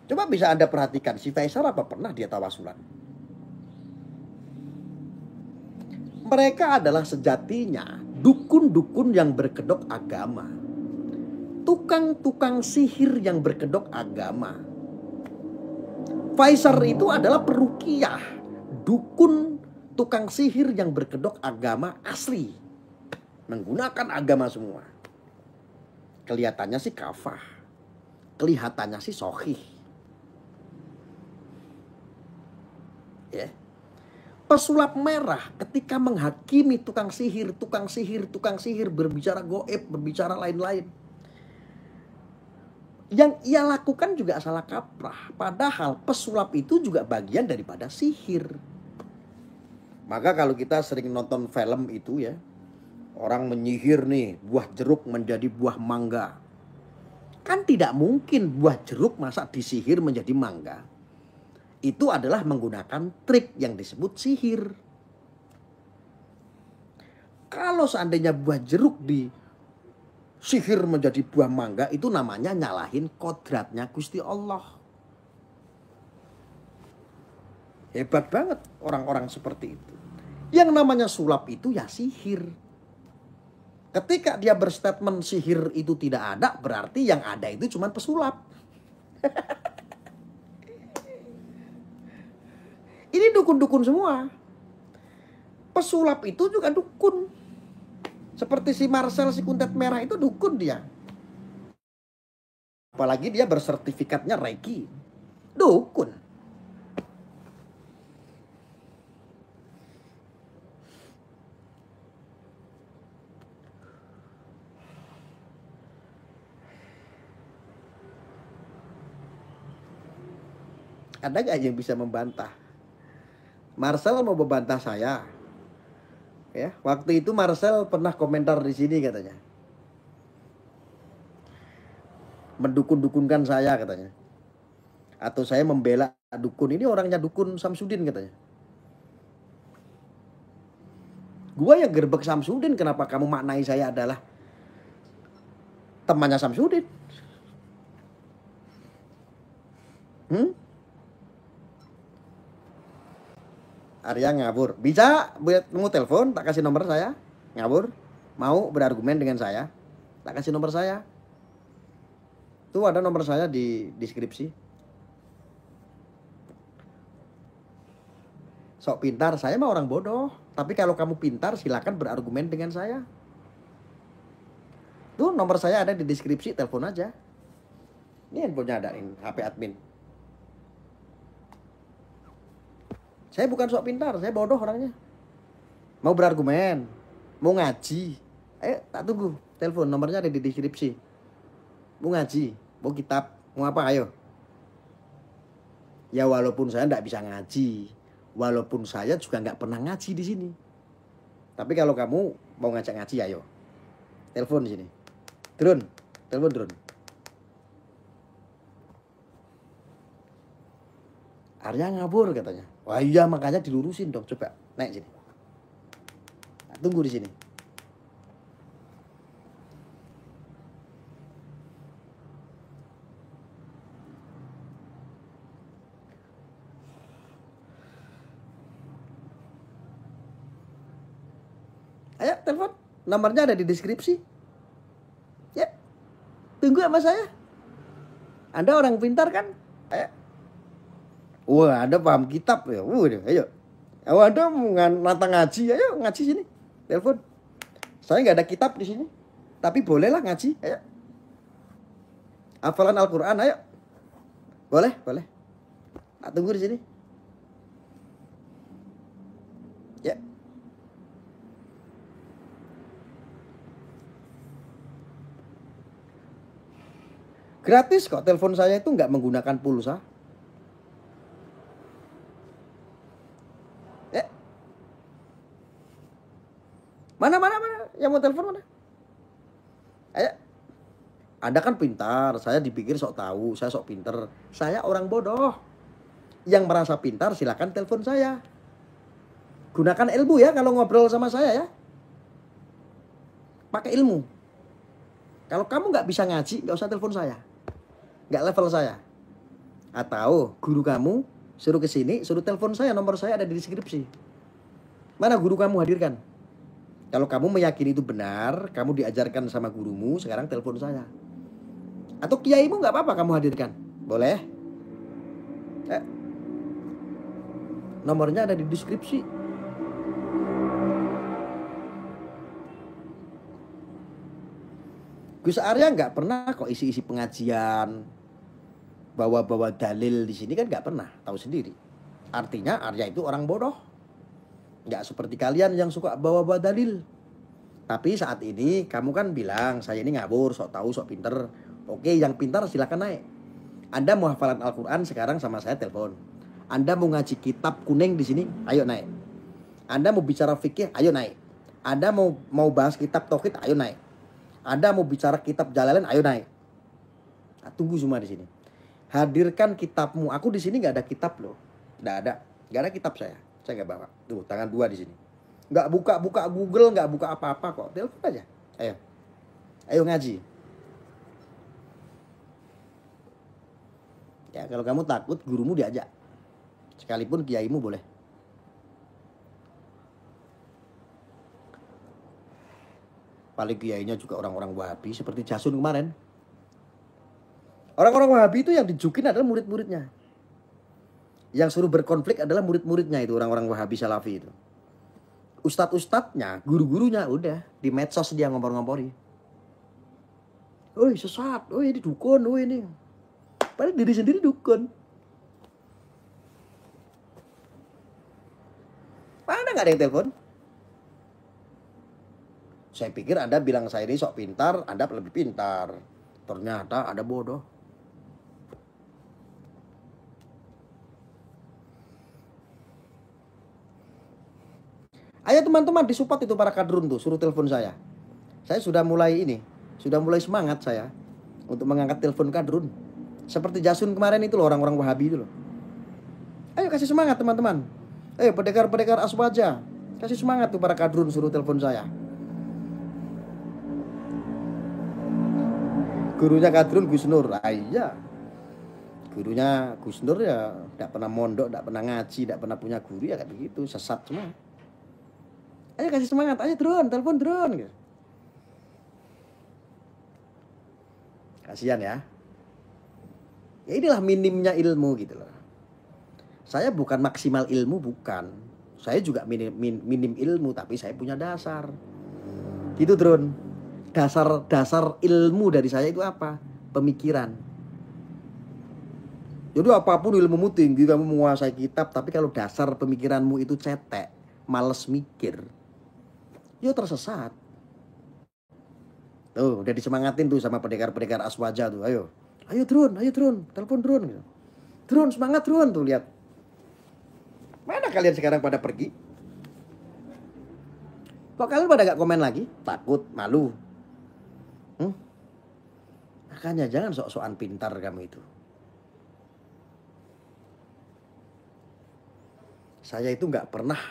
Coba bisa Anda perhatikan si Faisal apa pernah dia tawasulan? Mereka adalah sejatinya dukun-dukun yang berkedok agama. Tukang-tukang sihir yang berkedok agama. Faisal itu adalah peruqyah, dukun tukang sihir yang berkedok agama asli, menggunakan agama semua. Kelihatannya sih kafah, kelihatannya sih sohih. Ya. Pesulap merah ketika menghakimi tukang sihir berbicara goib, berbicara lain-lain. Yang ia lakukan juga salah kaprah. Padahal pesulap itu juga bagian daripada sihir. Maka kalau kita sering nonton film itu ya, orang menyihir nih buah jeruk menjadi buah mangga. Kan tidak mungkin buah jeruk masa disihir menjadi mangga. Itu adalah menggunakan trik yang disebut sihir. Kalau seandainya buah jeruk sihir menjadi buah mangga, itu namanya nyalahin kodratnya Gusti Allah. Hebat banget orang-orang seperti itu. Yang namanya sulap itu ya sihir. Ketika dia berstatement sihir itu tidak ada, berarti yang ada itu cuma pesulap. Ini dukun-dukun semua. Pesulap itu juga dukun. Seperti si Marcel si kuntet merah itu dukun dia. Apalagi dia bersertifikatnya Reiki. Dukun. Ada gak yang bisa membantah? Marcel mau membantah saya. Ya, waktu itu Marcel pernah komentar di sini katanya. Mendukun-dukunkan saya katanya. Atau saya membela dukun. Ini orangnya dukun Samsudin katanya. Gua yang gerbek Samsudin, kenapa kamu maknai saya adalah temannya Samsudin? Arya ngabur. Bisa buat mau telepon, tak kasih nomor saya. Ngabur. Mau berargumen dengan saya, tak kasih nomor saya. Tuh ada nomor saya di deskripsi. Sok pintar, saya mah orang bodoh. Tapi kalau kamu pintar silakan berargumen dengan saya. Tuh nomor saya ada di deskripsi, telepon aja. Ini handphonenya ada, ini HP admin. Saya bukan sok pintar, saya bodoh orangnya. Mau berargumen, mau ngaji, ayo tak tunggu. Telepon, nomornya ada di deskripsi. Mau ngaji, mau kitab, mau apa, ayo. Ya walaupun saya nggak bisa ngaji, walaupun saya juga nggak pernah ngaji di sini. Tapi kalau kamu mau ngajak ngaji, ayo. Telepon di sini. Drone, telepon drone. Arya ngabur katanya. Wah iya makanya dilurusin dong, coba naik sini. Nah, tunggu di sini. Ayo telepon, nomornya ada di deskripsi. Ya, tunggu sama saya. Anda orang pintar kan? Ayo. Wah, Anda paham kitab ya. Ayo. Oh, Anda mau nantang ngaji, ayo ngaji sini. Telepon. Saya nggak ada kitab di sini. Tapi bolehlah ngaji, ayo. Hafalan Al-Qur'an, ayo. Boleh, boleh. Nah, tunggu di sini. Ya. Gratis kok, telepon saya itu nggak menggunakan pulsa. Mana yang mau telepon mana? Ayo. Anda kan pintar, saya dipikir sok tahu, saya sok pinter. Saya orang bodoh. Yang merasa pintar silakan telepon saya. Gunakan ilmu ya kalau ngobrol sama saya ya. Pakai ilmu. Kalau kamu nggak bisa ngaji, nggak usah telepon saya. Nggak level saya. Atau guru kamu suruh ke sini, suruh telepon saya, nomor saya ada di deskripsi. Mana guru kamu hadirkan? Kalau kamu meyakini itu benar, kamu diajarkan sama gurumu, sekarang telepon saya. Atau kiaimu nggak apa-apa kamu hadirkan. Boleh? Nomornya ada di deskripsi. Gus Arya nggak pernah kok isi-isi pengajian, bawa-bawa dalil di sini kan nggak pernah, tahu sendiri. Artinya Arya itu orang bodoh. Nggak seperti kalian yang suka bawa-bawa dalil. Tapi saat ini kamu kan bilang saya ini ngabur, sok tahu, sok pinter. Oke, yang pintar silakan naik. Anda mau hafalan Al-Quran sekarang sama saya telepon. Anda mau ngaji kitab kuning di sini, ayo naik. Anda mau bicara fikih, ayo naik. Anda mau bahas kitab tauhid, ayo naik. Anda mau bicara kitab Jalalain, ayo naik. Nah, tunggu semua di sini. Hadirkan kitabmu. Aku di sini nggak ada kitab loh, nggak ada kitab saya. Saya nggak bawa. Tuh, tangan dua di sini. Nggak buka Google, nggak buka apa-apa kok. Telepon aja. Ayo ngaji. Ya kalau kamu takut, gurumu diajak. Sekalipun kiaimu boleh. Paling kiainya juga orang-orang Wahabi seperti Jasun kemarin. Orang-orang Wahabi itu yang dijukin adalah murid-muridnya. Yang suruh berkonflik adalah murid-muridnya itu, orang-orang Wahabi Salafi itu. Ustadz-ustadznya, guru-gurunya udah di medsos dia ngompor-ngompori. Woi sesat, woi ini dukun, woi ini. Padahal diri sendiri dukun. Mana nggak ada yang telepon? Saya pikir Anda bilang saya ini sok pintar, Anda lebih pintar. Ternyata ada bodoh. Ayo teman-teman disupport itu para kadrun tuh, suruh telepon saya. Saya sudah mulai semangat saya untuk mengangkat telepon kadrun. Seperti Jasun kemarin itu loh, orang-orang Wahabi itu loh. Ayo kasih semangat teman-teman. Ayo pendekar-pendekar Aswaja, kasih semangat tuh para kadrun, suruh telepon saya. Gurunya kadrun Gus Nur. Iya. Gurunya Gus Nur ya tidak pernah mondok, tidak pernah ngaji, tidak pernah punya guru ya kayak begitu, sesat semua. Ayo kasih semangat, ayo drone, telepon drone gitu. Kasihan ya. Ya inilah minimnya ilmu gitu loh. Saya bukan maksimal ilmu, bukan. Saya juga minim ilmu, tapi saya punya dasar. Gitu drone. Dasar ilmu dari saya itu apa? Pemikiran. Jadi apapun ilmumu tinggi, kamu menguasai kitab, tapi kalau dasar pemikiranmu itu cetek, males mikir, yo tersesat. Tuh udah disemangatin tuh sama pendekar-pendekar Aswaja tuh. Ayo drone, telepon drone gitu. Drone semangat drone tuh, lihat. Mana kalian sekarang pada pergi? Kok kalian pada gak komen lagi? Takut, malu. Makanya jangan sok-sokan pintar kamu itu. Saya itu nggak pernah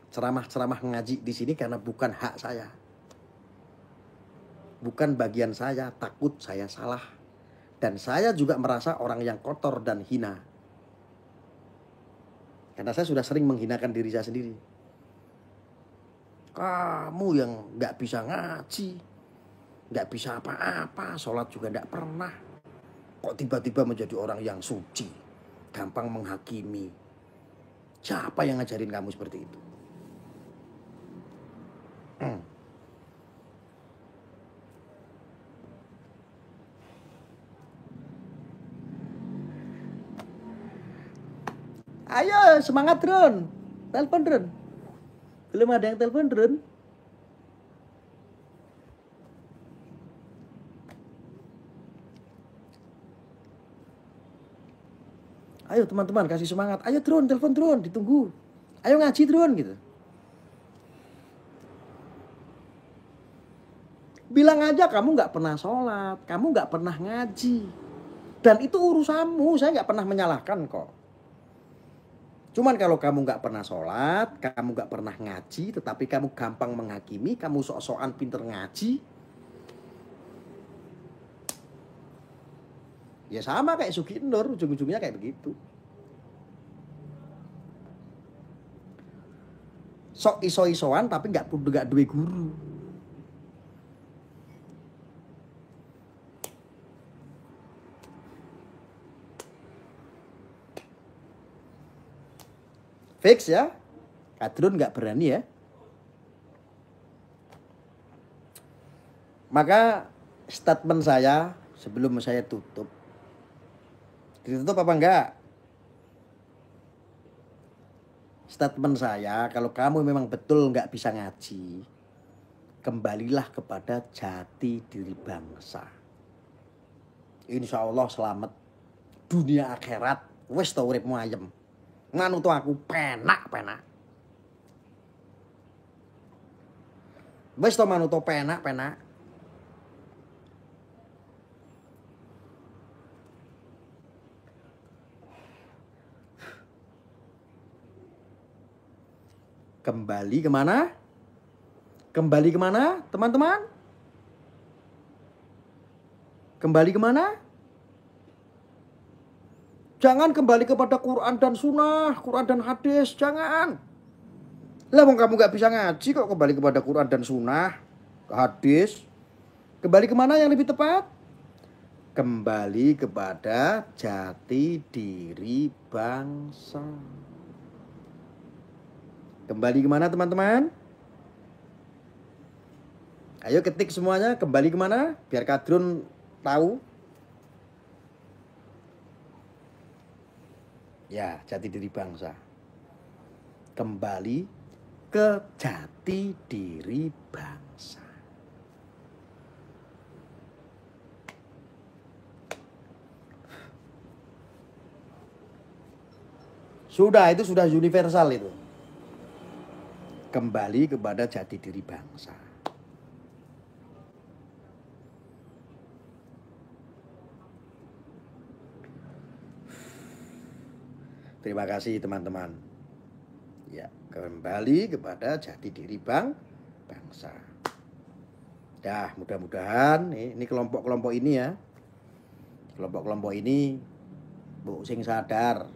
ceramah-ceramah ngaji di sini karena bukan hak saya. Bukan bagian saya, takut saya salah. Dan saya juga merasa orang yang kotor dan hina. Karena saya sudah sering menghinakan diri saya sendiri. Kamu yang nggak bisa ngaji, nggak bisa apa-apa, sholat juga nggak pernah. Kok tiba-tiba menjadi orang yang suci, gampang menghakimi. Siapa yang ngajarin kamu seperti itu? Ayo semangat drone, telepon drone. Belum ada yang telepon drone. Ayo teman-teman kasih semangat. Ayo drone, telepon drone, ditunggu. Ayo ngaji drone gitu. Bilang aja kamu nggak pernah sholat, kamu nggak pernah ngaji. Dan itu urusanmu, saya nggak pernah menyalahkan kok. Cuman kalau kamu nggak pernah sholat, kamu nggak pernah ngaji, tetapi kamu gampang menghakimi, kamu sok-sokan pinter ngaji. Ya sama kayak Sugi Nur, ujung-ujungnya kayak begitu. Sok iso-isoan tapi nggak duwe guru. Fix ya, Kadrun nggak berani ya. Maka statement saya sebelum saya tutup, ditutup apa enggak? Statement saya, kalau kamu memang betul nggak bisa ngaji, kembalilah kepada jati diri bangsa. Insya Allah selamat dunia akhirat, wis ta uripmu ayem. Manut aku penak. Wis to manut penak. Kembali kemana? Kembali kemana teman-teman? Kembali kemana? Jangan kembali kepada Quran dan Sunnah, Quran dan hadis, jangan. Lah wong kamu gak bisa ngaji kok kembali kepada Quran dan Sunnah, hadis. Kembali kemana yang lebih tepat? Kembali kepada jati diri bangsa. Kembali kemana teman-teman? Ayo ketik semuanya, kembali kemana? Biar Kadrun tahu. Ya, jati diri bangsa. Kembali ke jati diri bangsa. Sudah, itu sudah universal itu. Kembali kepada jati diri bangsa. Terima kasih teman-teman. Ya, kembali kepada jati diri bangsa. Ya, mudah-mudahan ini kelompok-kelompok ini ya. Kelompok-kelompok ini bu sing sadar.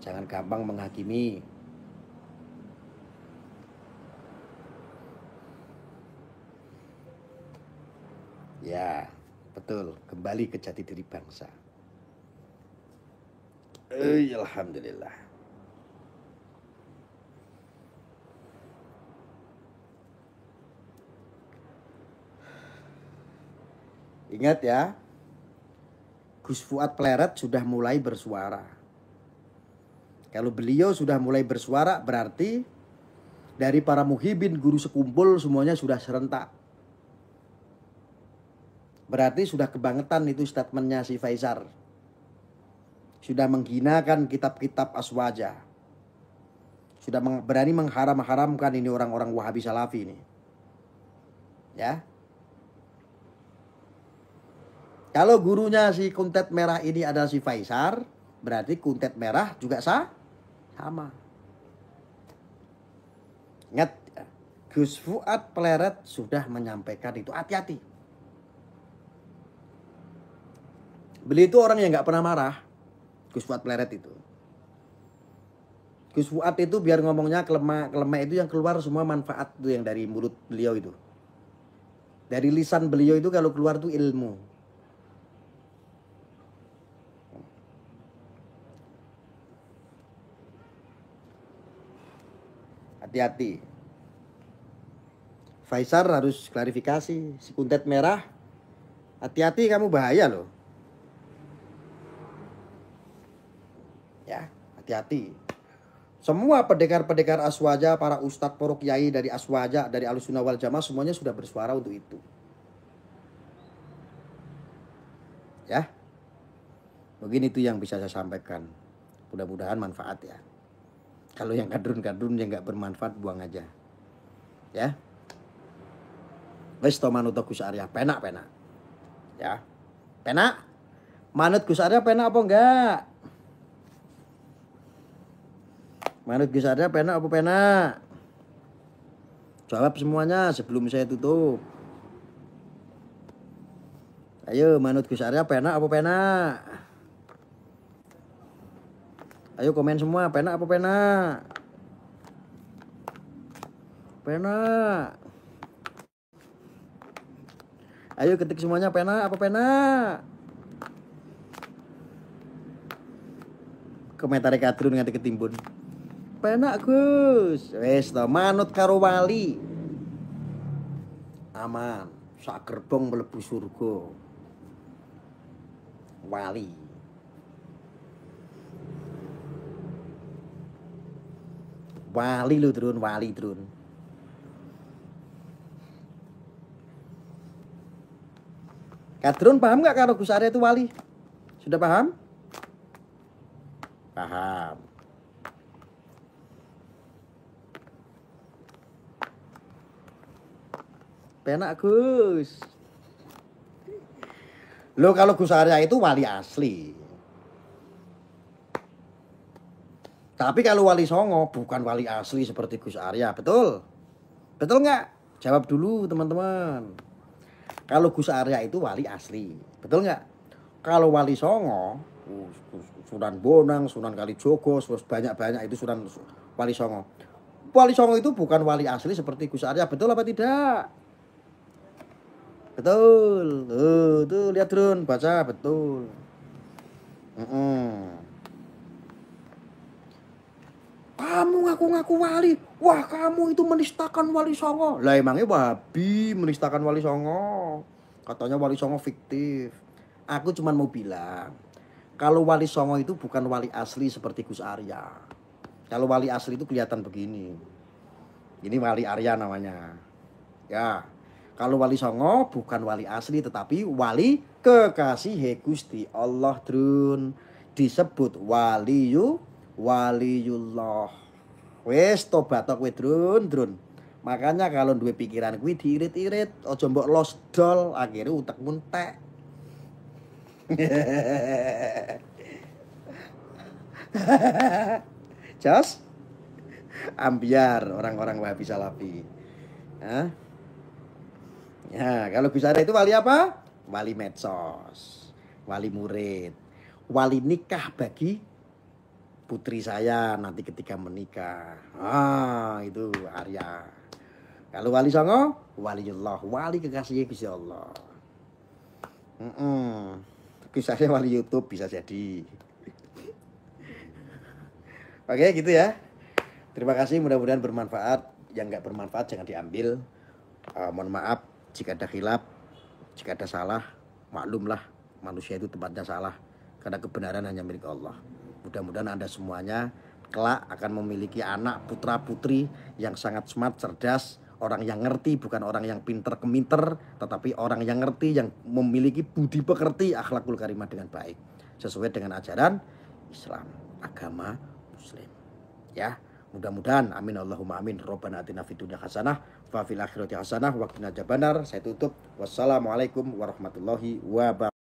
Jangan gampang menghakimi. Ya, betul, kembali ke jati diri bangsa. Alhamdulillah. Ingat ya, Gus Fuad Pleret sudah mulai bersuara. Kalau beliau sudah mulai bersuara, berarti dari para muhibin guru sekumpul semuanya sudah serentak. Berarti sudah kebangetan itu statementnya si Faisar. Sudah menghinakan kitab-kitab Aswaja. Sudah berani mengharam-haramkan ini orang-orang Wahabi Salafi ini. Ya. Kalau gurunya si kuntet merah ini adalah si Faisar, berarti kuntet merah juga sama. Ingat, Gus Fuad Pleret sudah menyampaikan itu. Hati-hati. Beliau itu orang yang gak pernah marah. Gus Fuad Pleret itu. Gus Fuad itu biar ngomongnya kelemah itu yang keluar semua manfaat itu yang dari mulut beliau itu. Dari lisan beliau itu kalau keluar itu ilmu. Hati-hati. Faisar harus klarifikasi. Si kuntet merah, hati-hati kamu bahaya loh. Ya, hati-hati. Semua pendekar-pendekar Aswaja, para ustadz, para kiai dari Aswaja, dari Ahlussunnah wal Jamaah semuanya sudah bersuara untuk itu. Ya. Mungkin itu yang bisa saya sampaikan. Mudah-mudahan manfaat ya. Kalau yang kadrun-kadrun yang nggak bermanfaat buang aja. Ya. Wis to manut Gus Arya, penak. Ya. Penak? Manut Gus Arya penak apa enggak? Manut Gus Arya penak apa penak? Jawab semuanya sebelum saya tutup. Ayo manut Gus Arya penak apa penak? Ayo komen semua, penak apa penak? Penak. Ayo ketik semuanya, penak apa penak? Komentar kadrun nganti ketimbun. Penak Gus. Wes to manut karo wali. Aman, sak gerbong mlebu surga. Wali. Wali lu Drun, wali Drun. Kadrun paham nggak kalau Gus Arya itu wali? Sudah paham? Paham. Penak Gus. Lo kalau Gus Arya itu wali asli. Tapi kalau Wali Songo bukan wali asli seperti Gus Arya, betul? Betul nggak? Jawab dulu teman-teman. Kalau Gus Arya itu wali asli, betul nggak? Kalau Wali Songo, Sunan Bonang, Sunan Kalijogo, banyak-banyak itu Sunan Wali Songo. Wali Songo itu bukan wali asli seperti Gus Arya, betul apa tidak? Betul. Tuh lihat Drun, baca betul. Kamu ngaku-ngaku wali. Wah, kamu itu menistakan Wali Songo. Lah emangnya Wahabi menistakan Wali Songo. Katanya Wali Songo fiktif. Aku cuma mau bilang, kalau Wali Songo itu bukan wali asli seperti Gus Arya. Kalau wali asli itu kelihatan begini. Ini Wali Arya namanya. Ya. Kalau Wali Songo bukan wali asli tetapi wali kekasih Gusti Allah Drun. Disebut waliyullah. Wes tobat kowe Drun. Makanya kalau duwe pikiran kuwi diirit-irit, aja mbok los dol, akhirnya utekmu entek. Jos ambiar orang-orang Wahabi Salafi. Hah? Ya, kalau Gus Arya itu wali apa? Wali medsos, wali murid, wali nikah bagi putri saya nanti ketika menikah. Itu Arya. Kalau Wali Songo, waliullah, wali kekasih Gusti Allah. Gus Arya wali YouTube bisa jadi. Oke, gitu ya. Terima kasih, mudah-mudahan bermanfaat. Yang nggak bermanfaat jangan diambil. Mohon maaf jika ada khilaf, jika ada salah, maklumlah manusia itu tempatnya salah. Karena kebenaran hanya milik Allah. Mudah-mudahan Anda semuanya kelak akan memiliki anak putra putri yang sangat smart, cerdas, orang yang ngerti, bukan orang yang pinter keminter, tetapi orang yang ngerti, yang memiliki budi pekerti, akhlakul karimah dengan baik, sesuai dengan ajaran Islam, agama Muslim. Ya, mudah-mudahan amin Allahumma amin. Rabbana atina fid dunya hasanah wa fil akhirati hasanah wa qina adzabannar. Saya tutup. Wassalamualaikum warahmatullahi wabarakatuh.